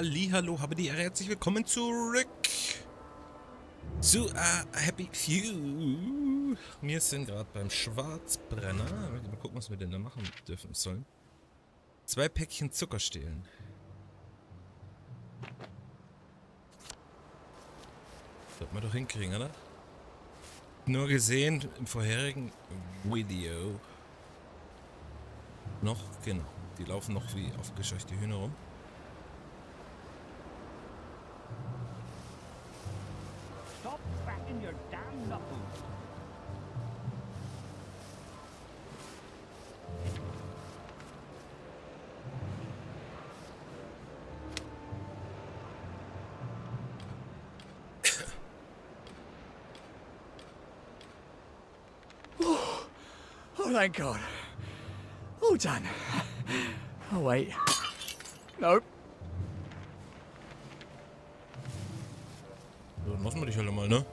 Hallihallo, habe die Ehre, herzlich willkommen zurück zu Happy Few. Wir sind gerade beim Schwarzbrenner. Mal gucken, was wir denn da machen dürfen sollen. 2 Päckchen Zucker stehlen. Sollte man doch hinkriegen, oder? Nur gesehen im vorherigen Video. Noch, genau. Die laufen noch wie aufgescheuchte Hühner rum. Stop cracking your damn knuckles. Oh, thank God. All done. Oh, wait. Nope. So, dann lassen wir dich halt mal, ne?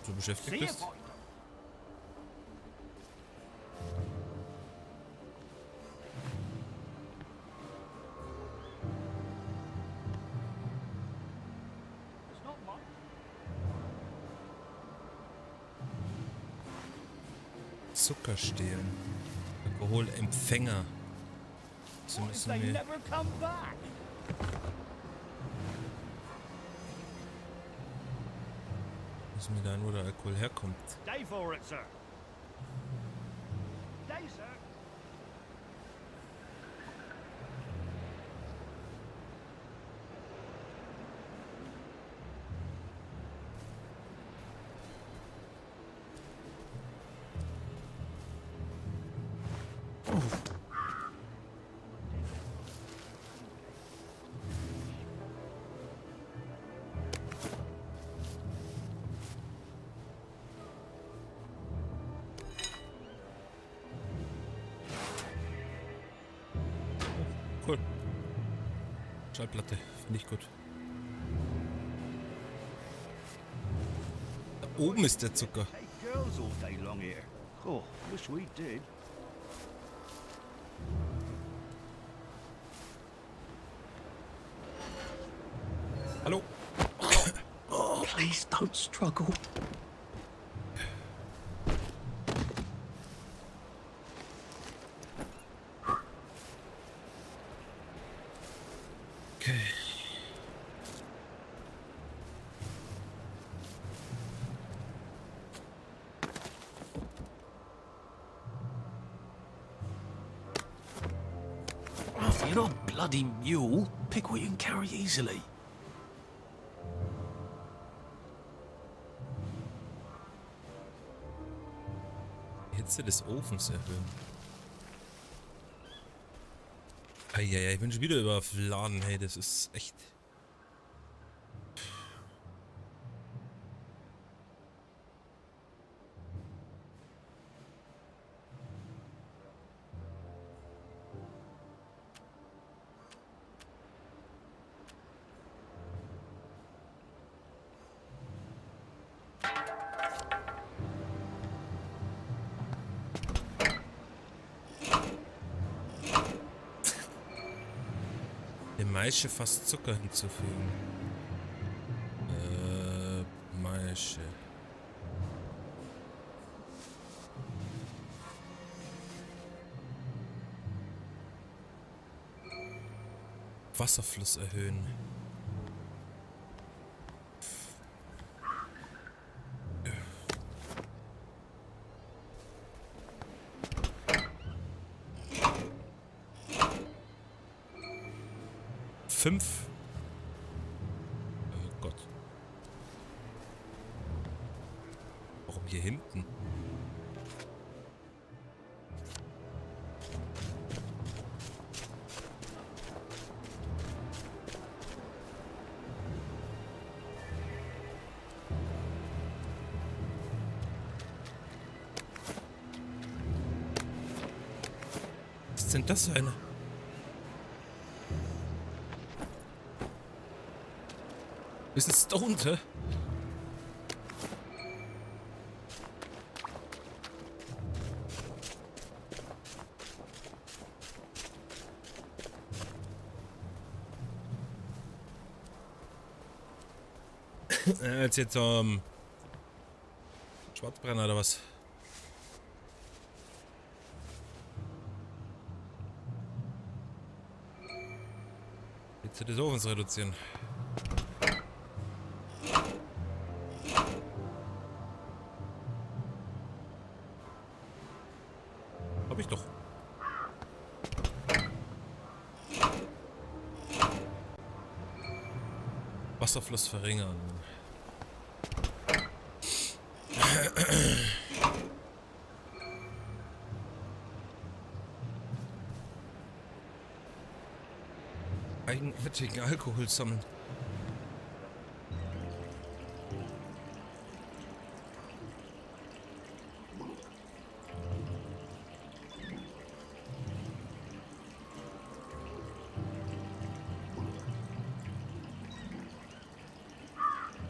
So beschäftigt bist. Zucker stehlen. Alkoholempfänger. So müssen wir... Müssen wir da, wo der Alkohol herkommt. Stay for it, sir. Stay, sir. Cool. Schallplatte, finde ich gut. Da oben ist der Zucker. Hey, girls all day long here. Oh, wish we did. Hallo? Oh, please don't struggle. Okay. Oh, you're not a bloody mule. Pick what you can carry easily. Die Hitze des Ofens erhöhen. Eieiei, ich bin schon wieder überladen, hey, das ist echt... Dem Maische fast Zucker hinzufügen. Maische. Wasserfluss erhöhen. Fünf. Oh Gott. Warum hier hinten? Was ist denn das für eine? Ist es stoned, hä? Als jetzt Schwarzbrenner oder was? Hitze des Ofens reduzieren. Hab ich doch. Wasserfluss verringern. Eigenartigen Alkohol sammeln.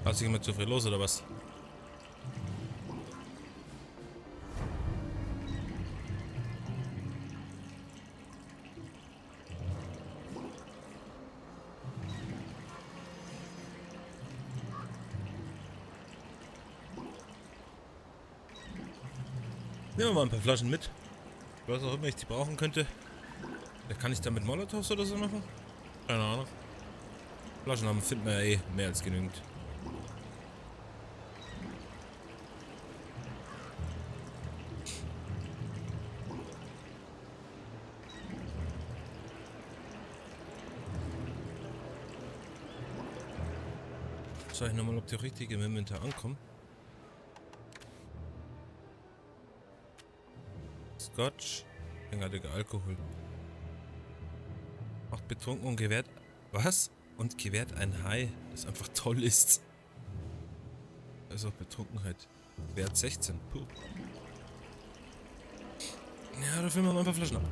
Hast du immer zu viel los oder was? Nehmen wir mal ein paar Flaschen mit. Was auch immer ich die brauchen könnte. Da kann ich damit Molotovs oder so machen? Keine Ahnung. Flaschen haben finden wir ja eh mehr als genügend. Schau ich nochmal, ob die richtige im Inventar ankommen. Scotch, eigenartiger Alkohol. Macht betrunken und gewährt. Was? Und gewährt ein High, das einfach toll ist. Also Betrunkenheit. Wert 16. Puh. Ja, da füllen wir mal ein paar Flaschen ab.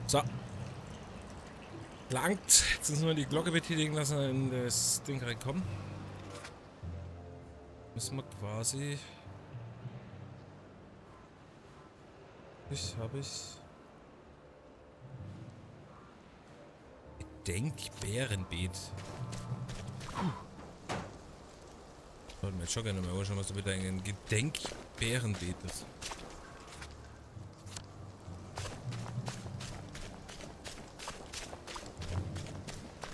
So. Langt. Jetzt müssen wir die Glocke betätigen lassen, in das Ding reinkommen. Müssen wir quasi... Habe ich... Gedenkbärenbeet. Wollte mir jetzt schon gerne mal anschauen, was da bitte ein Gedenkbärenbeet ist.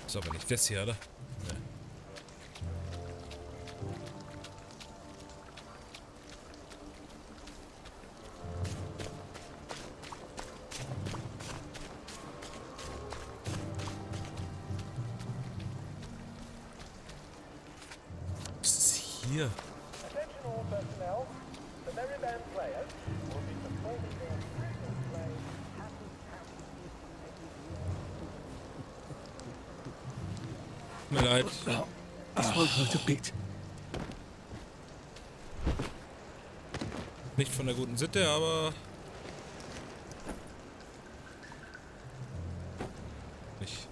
Ist aber nicht das hier, oder? Nee. Was ist hier? Tut mir leid. This won't hurt a bit. Nicht von der guten Sitte, aber... Nicht.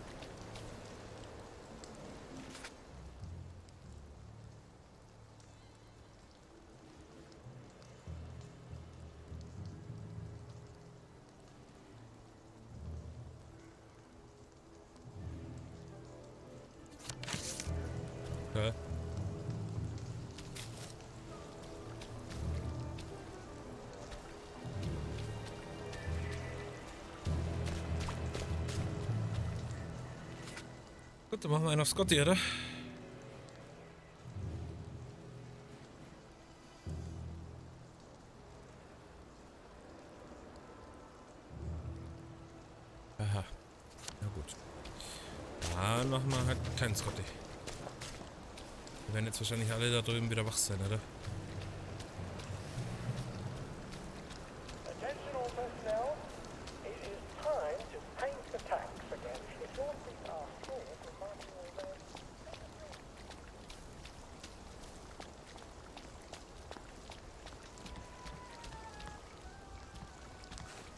Okay. Gut, dann machen wir einen auf Scotty, oder? Aha. Na gut. Dann machen wir halt keinen Scotty. Wir werden jetzt wahrscheinlich alle da drüben wieder wach sein, oder?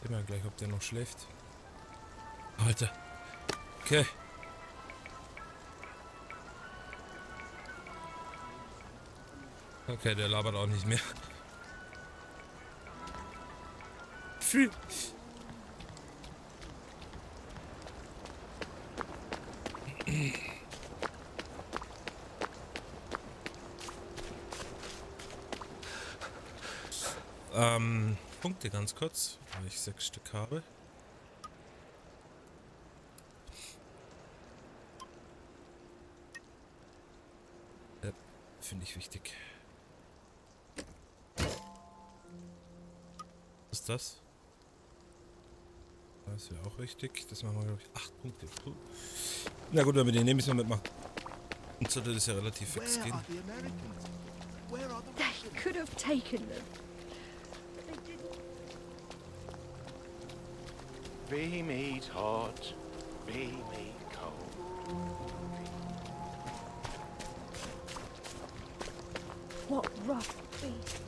Immer gleich, ob der noch schläft. Alter. Okay. Okay, der labert auch nicht mehr. Pfui. Punkte ganz kurz, weil ich 6 Stück habe. Finde ich wichtig. Was ist das? Das wäre auch richtig. Das machen wir, glaube ich, 8 Punkte. Puh. Na gut, wenn wir den nehmen, müssen wir mitmachen. Und sollte das ja relativ fix gehen. They could have taken them. They didn't. Be made hot, be made cold. What rough beast.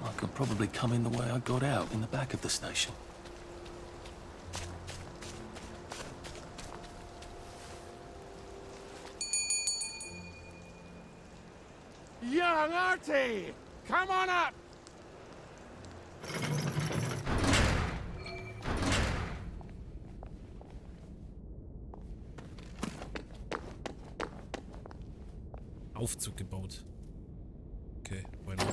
I could probably come in the way I got out in the back of the station. Young Artie, come on up! Aufzug gebaut. Okay, why not?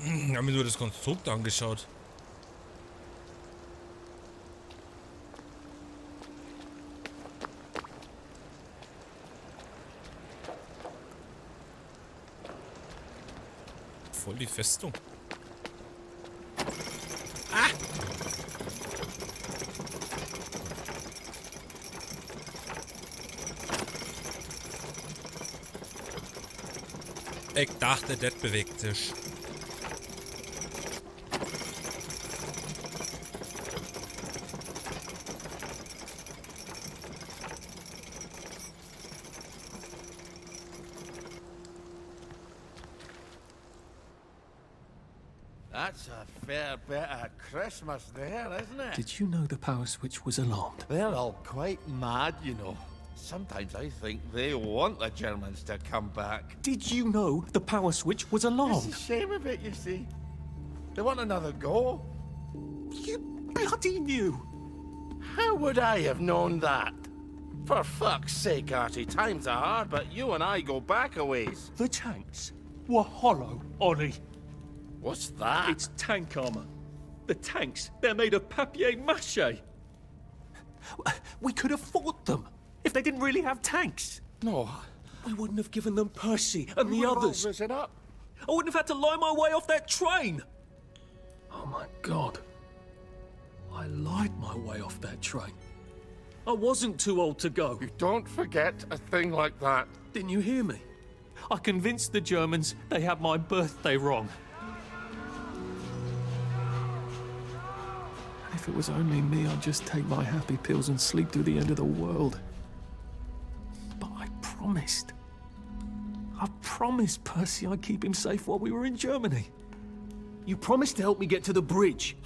Ich habe mir nur das Konstrukt angeschaut. Voll die Festung. Ah! Ich dachte, das bewegt sich. That's a fair bit of Christmas there, isn't it? Did you know the power switch was alarmed? They're all quite mad, you know. Sometimes I think they want the Germans to come back. Did you know the power switch was It's alarmed? a shame of it, you see. They want another go. You bloody knew! How would I have known that? For fuck's sake, Artie, times are hard, but you and I go back a ways. The tanks were hollow, Ollie. What's that? It's tank armor. The tanks, they're made of papier-mâché. We could have fought them if they didn't really have tanks. No. We wouldn't have given them Percy and the others. Revolvers it up. I wouldn't have had to lie my way off that train. Oh my god. I lied my way off that train. I wasn't too old to go. You don't forget a thing like that. Didn't you hear me? I convinced the Germans they had my birthday wrong. If it was only me, I'd just take my happy pills and sleep through the end of the world. But I promised. I promised Percy I'd keep him safe while we were in Germany. You promised to help me get to the bridge.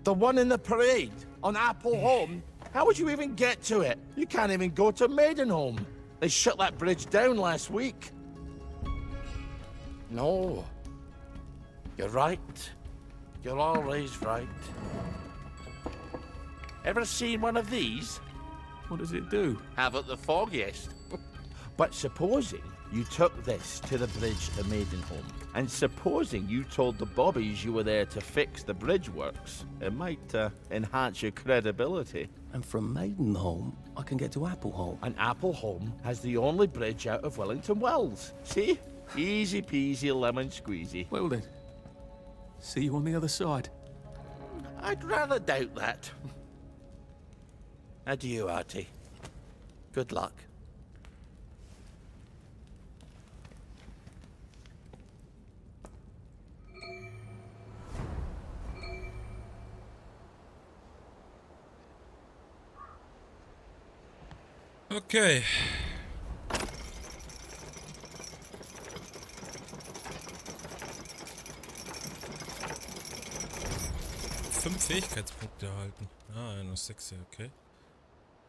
The one in the parade on Apple Home? How would you even get to it? You can't even go to Maidenholm. They shut that bridge down last week. No. You're right. You're always right. Ever seen one of these? What does it do? Haven't the foggiest. But supposing you took this to the bridge at Maidenholm, and supposing you told the bobbies you were there to fix the bridge works, it might enhance your credibility. And from Maidenholm, I can get to Appleholm. And Appleholm has the only bridge out of Wellington Wells. See? Easy peasy lemon squeezy. Well then, see you on the other side. I'd rather doubt that. Adieu, Artie. Good luck. Okay. Fünf Fähigkeitspunkte erhalten. Ah, nur 6, ja, okay.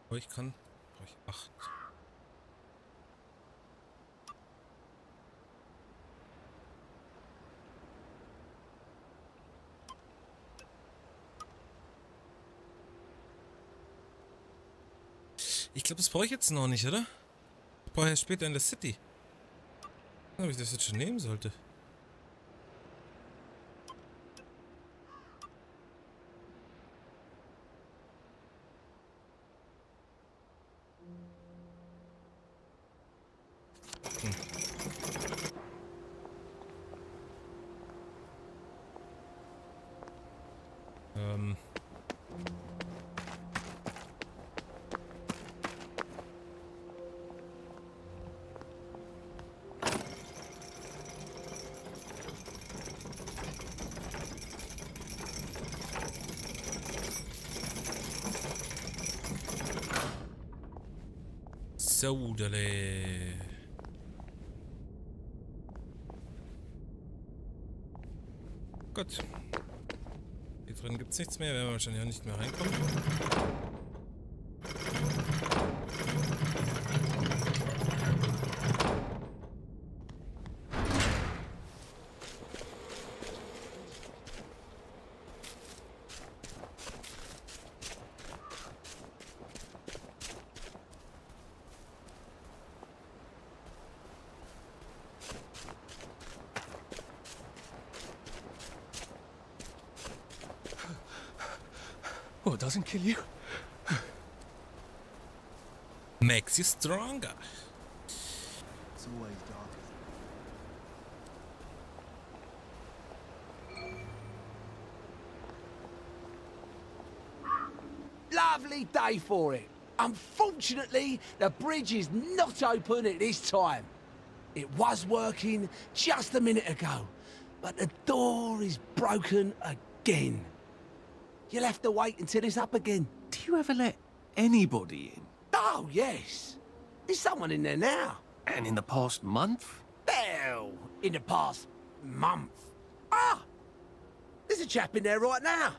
Aber ich kann... Brauche ich 8. Ich glaube, das brauche ich jetzt noch nicht, oder? Ich brauche ja später in der City. Ob ich das jetzt schon nehmen sollte. Sodale. Gut. Hier drin gibt es nichts mehr, werden wir wahrscheinlich auch nicht mehr reinkommen. Well, it doesn't kill you. Makes you stronger. It's always dark. Lovely day for it. Unfortunately, the bridge is not open at this time. It was working just a minute ago, but the door is broken again. You'll have to wait until it's up again. Do you ever let anybody in? Oh, yes. There's someone in there now. And in the past month? Well, in the past month. Ah! There's a chap in there right now.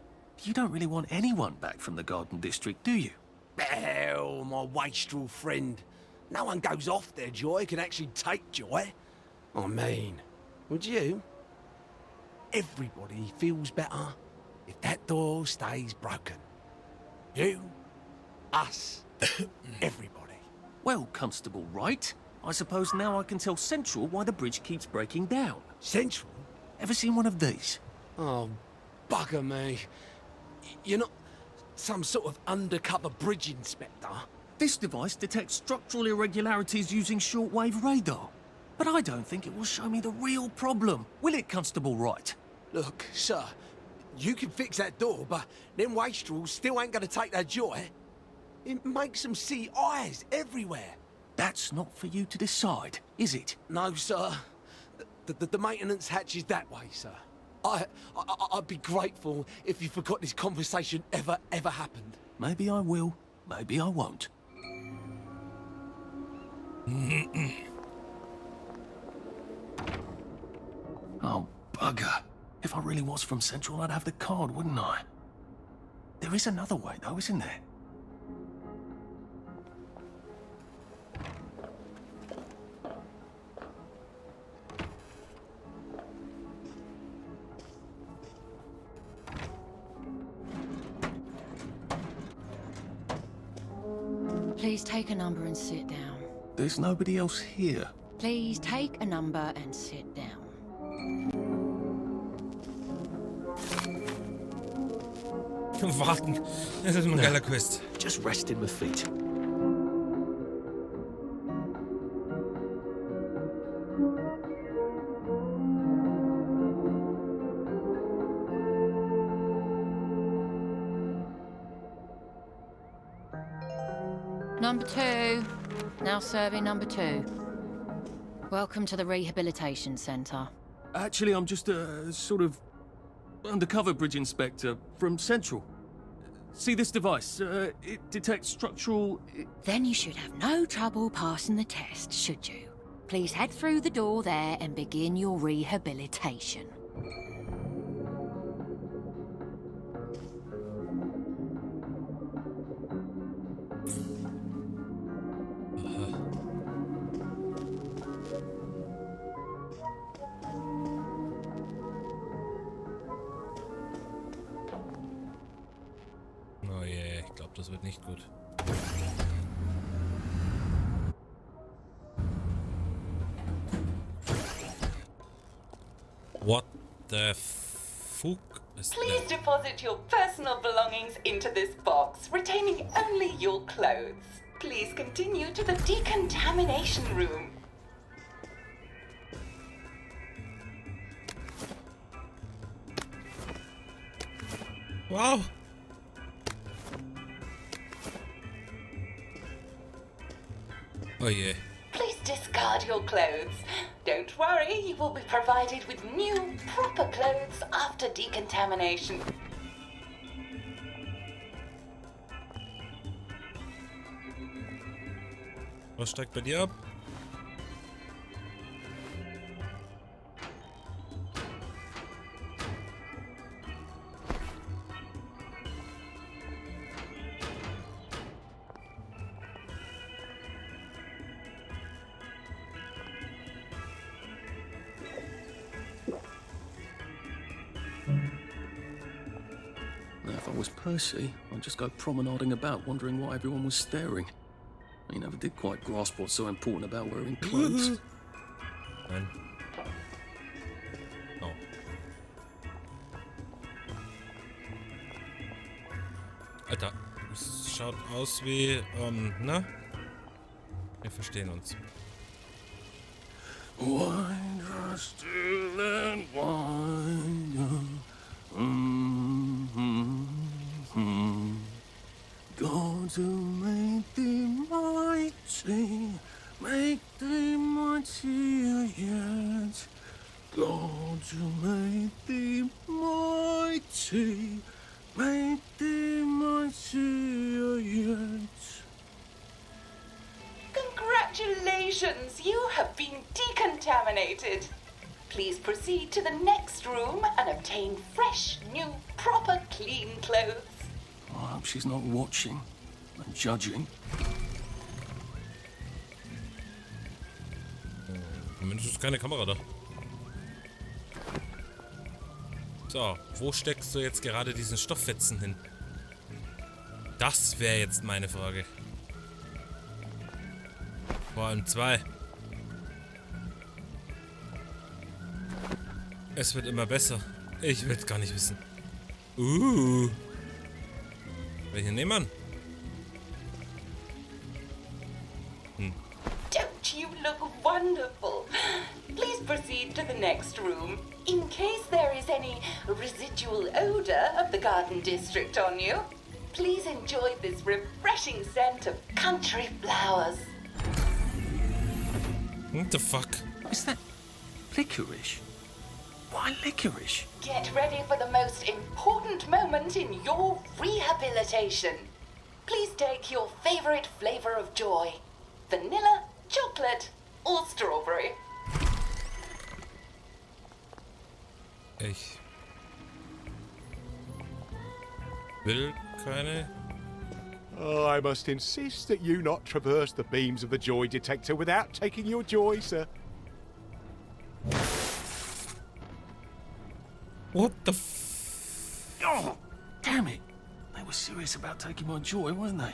You don't really want anyone back from the Garden District, do you? Well, my wastrel friend. No one goes off their joy can actually take joy. I mean, would you? Everybody feels better if that door stays broken. You, us, everybody. Well, Constable Wright, I suppose now I can tell Central why the bridge keeps breaking down. Central? Ever seen one of these? Oh, bugger me. You're not some sort of undercover bridge inspector? This device detects structural irregularities using shortwave radar. But I don't think it will show me the real problem. Will it, Constable Wright? Look, sir, you can fix that door, but them wastrels still ain't gonna take their joy. It makes them see eyes everywhere. That's not for you to decide, is it? No, sir. The maintenance hatch is that way, sir. I'd be grateful if you forgot this conversation ever happened. Maybe I will, maybe I won't. Oh, bugger. If I really was from Central, I'd have the card, wouldn't I? There is another way, though, isn't there? Please take a number and sit down. There's nobody else here. Please take a number and sit down. Warten. Das ist ein geiler Quest. Just resting my feet. Number 2. Now serving number 2. Welcome to the Rehabilitation Centre. Actually, I'm just a sort of undercover bridge inspector from Central. See this device? It detects structural... Then you should have no trouble passing the test, should you? Please head through the door there and begin your rehabilitation. Oh je, ich glaube, das wird nicht gut. What the fuck is Please that? deposit your personal belongings into this box, retaining only your clothes. Please continue to the decontamination room. Wow! Oh je. Please discard your clothes. Don't worry, you will be provided with new, proper clothes after decontamination. Was steigt bei dir ab? Now, if I was Percy, I'd just go promenading about, wondering why everyone was staring. He never did quite grasp what's so important about wearing clothes. Nein. Oh. Alter, es schaut aus wie, ne? Wir verstehen uns. Wine just still and wine. God to make thee mighty, make thee mightier yet. God to make thee mighty, make thee mightier yet. Congratulations, you have been decontaminated. Please proceed to the next room and obtain fresh, new, proper, clean clothes. I hope she's not watching and judging. Zumindest ist keine Kamera da. So, wo steckst du jetzt gerade diesen Stofffetzen hin? Das wäre jetzt meine Frage. Vor allem 2. Es wird immer besser. Ich will es gar nicht wissen. Welchen nehmen wir? Don't you look wonderful? Please proceed to the next room. In case there is any residual odor of the garden district on you, please enjoy this refreshing scent of country flowers. What the fuck? Is that licorice? Why licorice? Get ready for the most important moment in your rehabilitation. Please take your favorite flavor of joy. Vanilla, chocolate, or strawberry. Ich will keine. Oh, I must insist that you not traverse the beams of the joy detector without taking your joy, sir. What the Oh, damn it. They were serious about taking my joy, weren't they?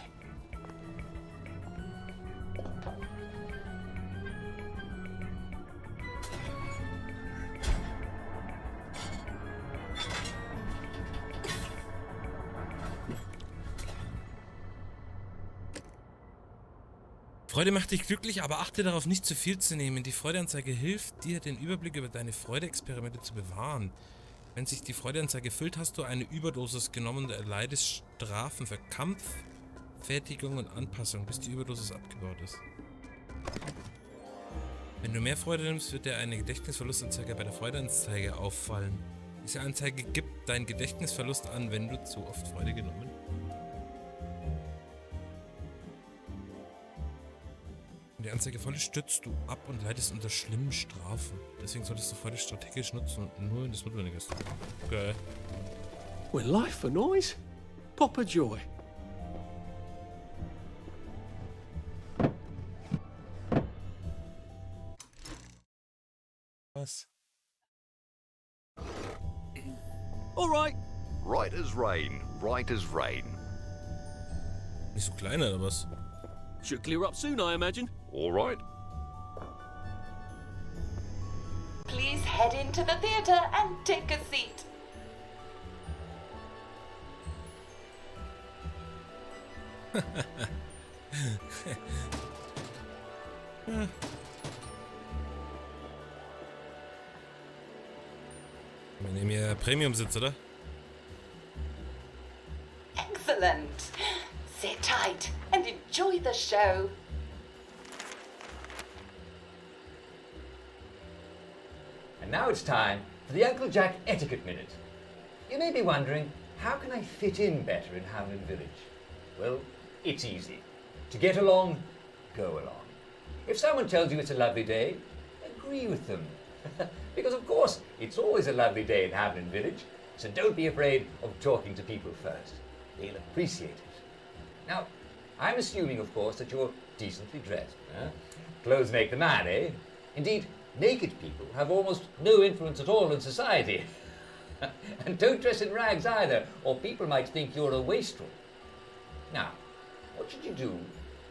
Freude macht dich glücklich, aber achte darauf, nicht zu viel zu nehmen. Die Freudeanzeige hilft dir, den Überblick über deine Freudeexperimente zu bewahren. Wenn sich die Freudeanzeige füllt, hast du eine Überdosis genommen und erleidest Strafen für Kampf, Fertigung und Anpassung, bis die Überdosis abgebaut ist. Wenn du mehr Freude nimmst, wird dir eine Gedächtnisverlustanzeige bei der Freudeanzeige auffallen. Diese Anzeige gibt deinen Gedächtnisverlust an, wenn du zu oft Freude genommen. Wenn die Anzeige voll ist, stürzt du ab und leidest unter schlimmen Strafen. Deswegen solltest du Freude strategisch nutzen und nur, wenn das notwendig ist. Geil. When life annoys, pop a joy. Was? All right. Right as rain, right as rain. Nicht so klein, oder was? Should clear up soon, I imagine. All right. Please head into the theater and take a seat. Wir nehmen hier Premium-Sitz, oder? Excellent. Sit tight and enjoy the show. And now it's time for the Uncle Jack Etiquette Minute. You may be wondering, how can I fit in better in Hamlin Village? Well, it's easy. To get along, go along. If someone tells you it's a lovely day, agree with them. Because of course, it's always a lovely day in Hamlin Village, so don't be afraid of talking to people first. They'll appreciate it. Now, I'm assuming, of course, that you're decently dressed. Clothes make the man, eh? Indeed, naked people have almost no influence at all in society. And don't dress in rags either, or people might think you're a wastrel. Now, what should you do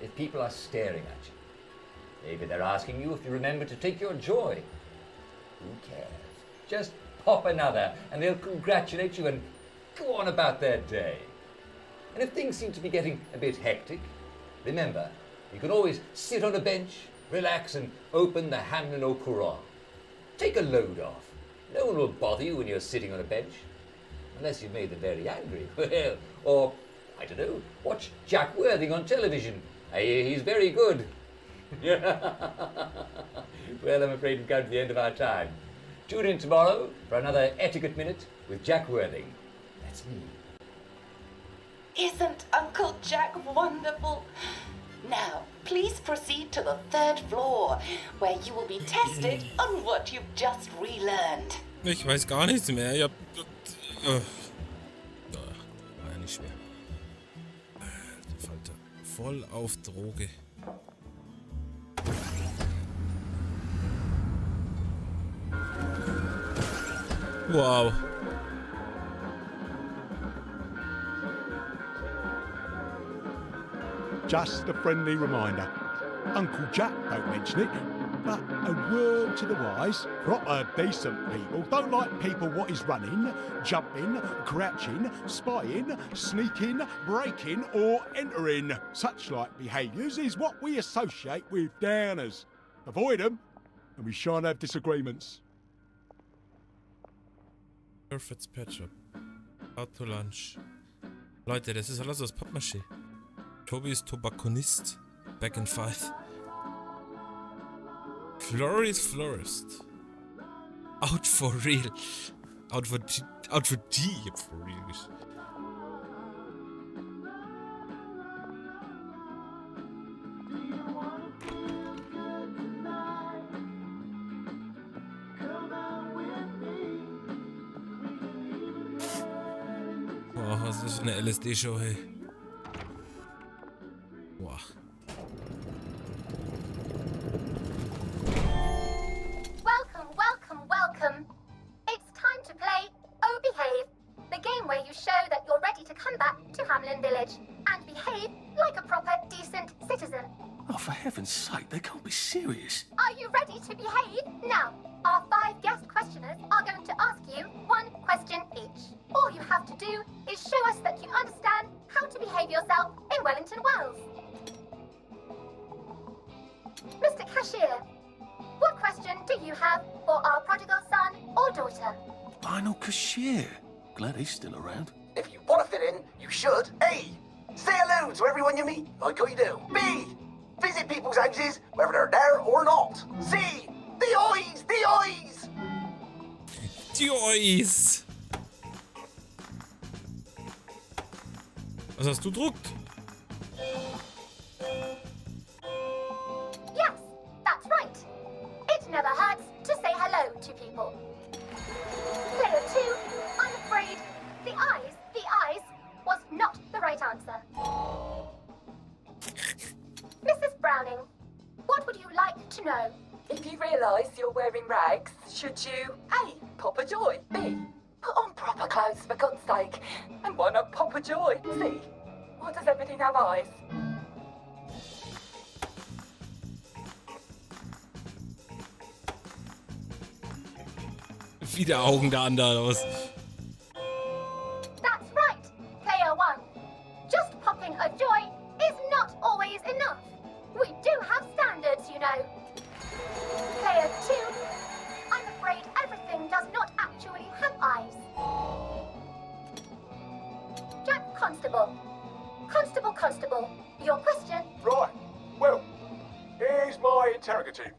if people are staring at you? Maybe they're asking you if you remember to take your joy. Who cares? Just pop another and they'll congratulate you and go on about their day. And if things seem to be getting a bit hectic, remember, you can always sit on a bench, relax and open the Hamlin au Courant. Take a load off. No one will bother you when you're sitting on a bench. Unless you've made them very angry. Well, or, I don't know, watch Jack Worthing on television. I hear he's very good. Well, I'm afraid we've come to the end of our time. Tune in tomorrow for another Etiquette Minute with Jack Worthing. That's me. Isn't Uncle Jack wonderful? Now, please proceed to the 3rd floor, where you will be tested on what you've just relearned. Ich weiß gar nichts mehr. Ich hab... war ja nicht schwer. Der Falter. Voll auf Droge. Wow. Just a friendly reminder. Uncle Jack don't mention it, but a word to the wise. Proper decent people don't like people what is running, jumping, crouching, spying, sneaking, breaking or entering. Such like behaviours is what we associate with downers. Avoid them and we shan't have disagreements. Perfect Pet Shop. Out to lunch. Leute, das ist alles aus Pappmaché. Tobi ist Tobakkonist. Back in 5. Florist Florist. Out for real. Out for D. Ich hab for real geschrieben. Boah, was ist für eine LSD-Show, hey. Boah. Welcome. It's time to play Oh Behave, the game where you show that you're ready to come back to Hamlin Village and behave like a proper, decent citizen. Oh, for heaven's sake, they can't be serious. Are you ready to behave? Now, our 5 guest questioners are going to ask you 1 question each. All you have to do is show us that you understand how to behave yourself in Wellington Wells. you have for our prodigal son or daughter? Lionel Cashier. Glad he's still around. If you want to fit in, you should. A. Say hello to everyone you meet, like you do. B. Visit people's houses, whether they're there or not. C. The eyes! The eyes! Die Ois. Was hast du druckt? Yes, that's right. It never hurts to say hello to people. Player 2, I'm afraid the eyes was not the right answer. Mrs. Browning, what would you like to know? If you realise you're wearing rags, should you A. pop a joy, B. put on proper clothes for God's sake, and why not pop a joy, C. why does everything have eyes? Wieder Augen da anderen aus. That's right, player 1. Just popping a joy is not always enough. We do have standards, you know. Player 2, I'm afraid everything does not actually have eyes. Jack Constable. Constable, your question? Right. Well, here's my interrogative.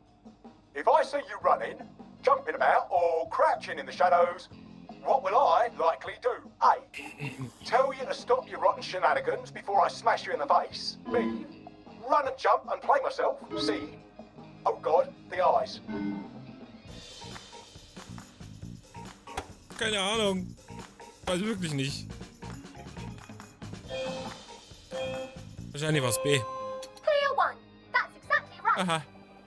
If I see you running, jumping about, or crouching in the shadows, what will I likely do? A. Tell you to stop your rotten shenanigans before I smash you in the face. B. Run and jump and play myself. C. Oh God, the eyes. Keine Ahnung. Weiß wirklich nicht. Wahrscheinlich war's B. Player 1, that's exactly right. Aha.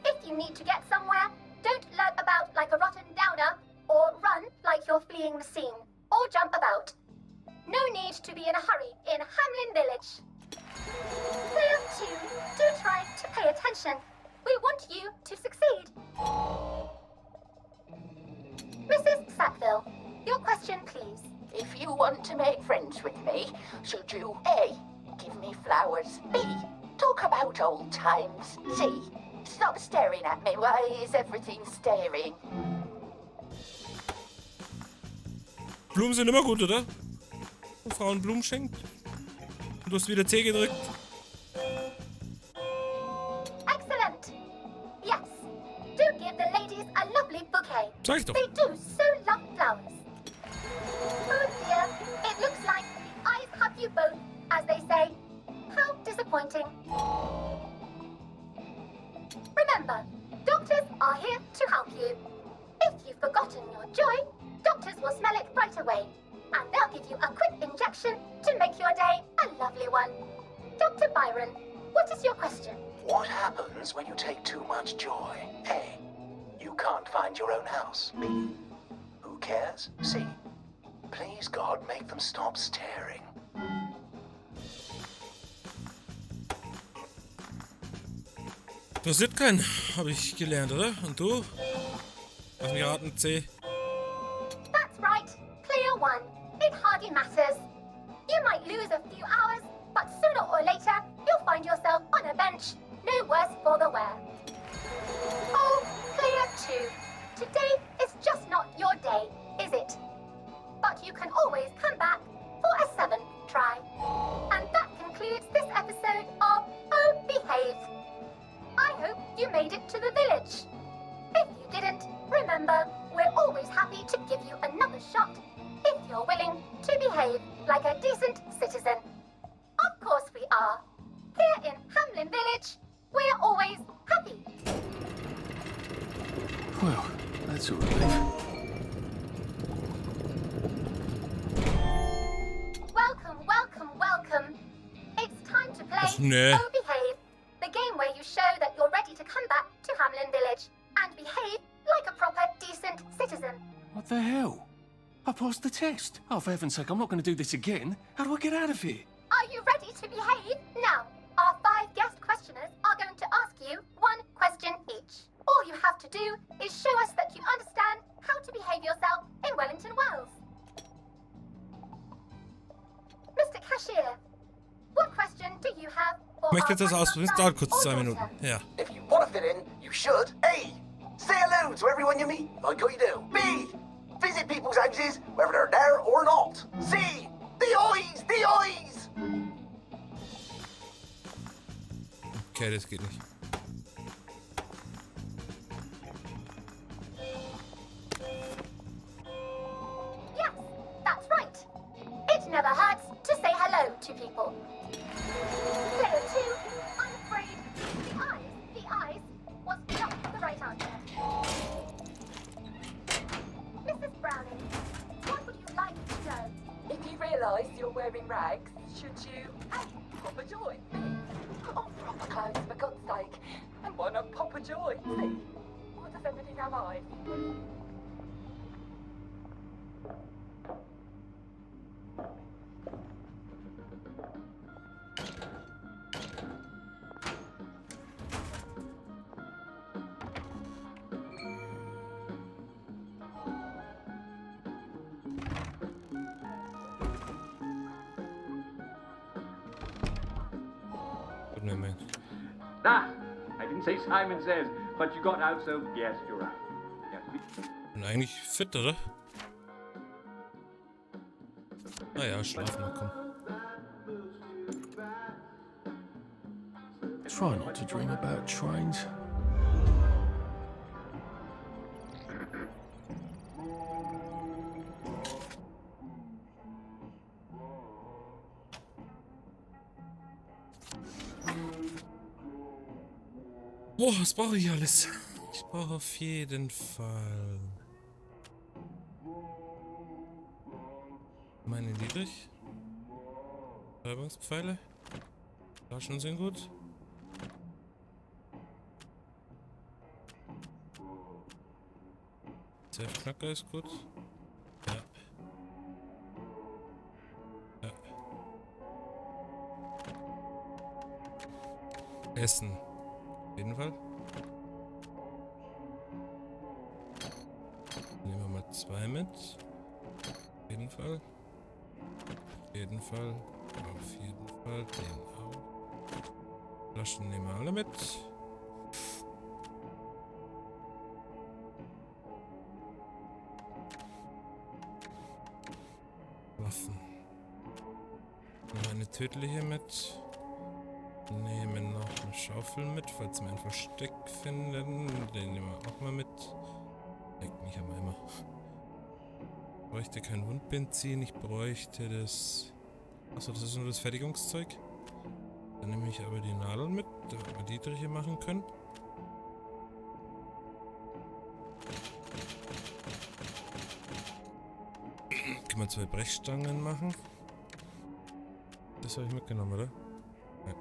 If you need to get somewhere, don't lurk about like a rotten downer, or run like you're fleeing the scene, or jump about. No need to be in a hurry in Hamlin Village. Player 2, do try to pay attention. We want you to succeed. Mrs. Sackville, your question, please. If you want to make friends with me, should you A. give me flowers, B. talk about old times, C. stop staring at me, why is everything staring? Blumen sind immer gut, oder? Wenn Frauen Blumen schenkt. Und du hast wieder C gedrückt. Excellent. Yes. Do give the ladies a lovely bouquet. Sag ich doch. They do so love flowers. Oh dear, it looks like the eyes have you both, as they say. How disappointing. Remember, doctors are here to help you. If you've forgotten your joy, doctors will smell it right away, and they'll give you a quick injection to make your day a lovely one. Dr. Byron, what is your question? What happens when you take too much joy? A. You can't find your own house. B. Who cares? C. Please God, make them stop staring. Passiert keinen, habe ich gelernt, oder? Und du? Lass mich raten, C. That's right, player 1. It hardly matters. You might lose a few hours, but sooner or later, you'll find yourself on a bench. No worse for the wear. Oh, player 2. Today is just not your day, is it? But you can always come back for a 7th try. And that concludes this episode of Oh Behave. I hope you made it to the village. If you didn't, remember, we're always happy to give you another shot if you're willing to behave like a decent citizen. Of course we are. Here in Hamlin Village, we're always happy. Well, that's a relief. Welcome. It's time to play nee. Oh Behave, the game where you show that you're ready to come back to Hamlin Village and behave like a proper, decent citizen. What the hell? I passed the test. Oh, for heaven's sake, I'm not going to do this again. How do I get out of here? Are you ready to behave? Now, our 5 guest questioners are going to ask you 1 question each. All you have to do is show us that you understand how to behave yourself in Wellington Wells. Mr. Cashier, what question do you have for Ich möchte our das ausprobieren. Es dauert kurz 2 Minuten. Ja. If you want to fit in, you should. A. Say hello rude to everyone you meet, like I do. B, visit people's houses, whether they're there or not. C, the eyes, the eyes! Okay, das geht nicht. Yes, that's right. It never hurts to say hello to people. Player 2, I'm afraid the eyes was not the right answer. Mrs. Browning, what would you like to know? If you realise you're wearing rags, should you Papa Joy? Oh, proper clothes, for God's sake. And why not Papa Joy? See? Why does everything have eyes? Ah, I didn't say Simon Says, but you got out, so yes, you're right. Yes. Bin eigentlich fit, oder? Naja, schlafen mal, komm. Try not to dream about trains. Boah, was brauche ich alles? Ich brauche auf jeden Fall meine niedrig. Treibungspfeile. Flaschen sind gut. Safe-Knacker ist gut. Ja. Ja. Essen. Auf jeden Fall. Nehmen wir mal 2 mit. Auf jeden Fall. Auf jeden Fall. Auf jeden Fall. Den auch. Flaschen nehmen wir alle mit. Waffen. Nehmen wir eine tödliche mit. Nehmen noch eine Schaufel mit, falls wir ein Versteck finden. Den nehmen wir auch mal mit. Denkt nicht am Eimer. Ich bräuchte kein Wundbenzin, ich bräuchte das... Achso, das ist nur das Fertigungszeug. Dann nehme ich aber die Nadeln mit, damit wir die Striche machen können. Können wir 2 Brechstangen machen. Das habe ich mitgenommen, oder? Ja.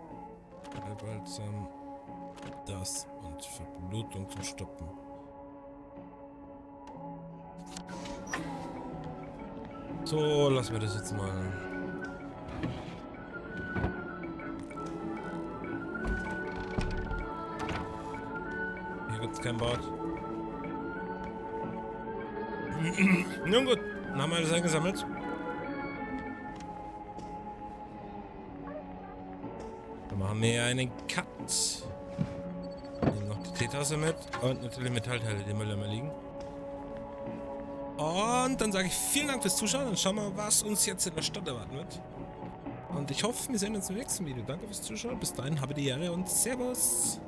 Balsam, das und Verblutung zu stoppen. So, lassen wir das jetzt mal. Hier gibt's kein Bad. Nun gut, dann haben wir alles eingesammelt. Machen wir einen Cut. Nehmen noch die Teetasse mit und natürlich Metallteile, die Müll immer liegen. Und dann sage ich vielen Dank fürs Zuschauen und schauen wir mal, was uns jetzt in der Stadt erwarten wird. Und ich hoffe, wir sehen uns im nächsten Video. Danke fürs Zuschauen. Bis dahin, habe die Jahre und Servus.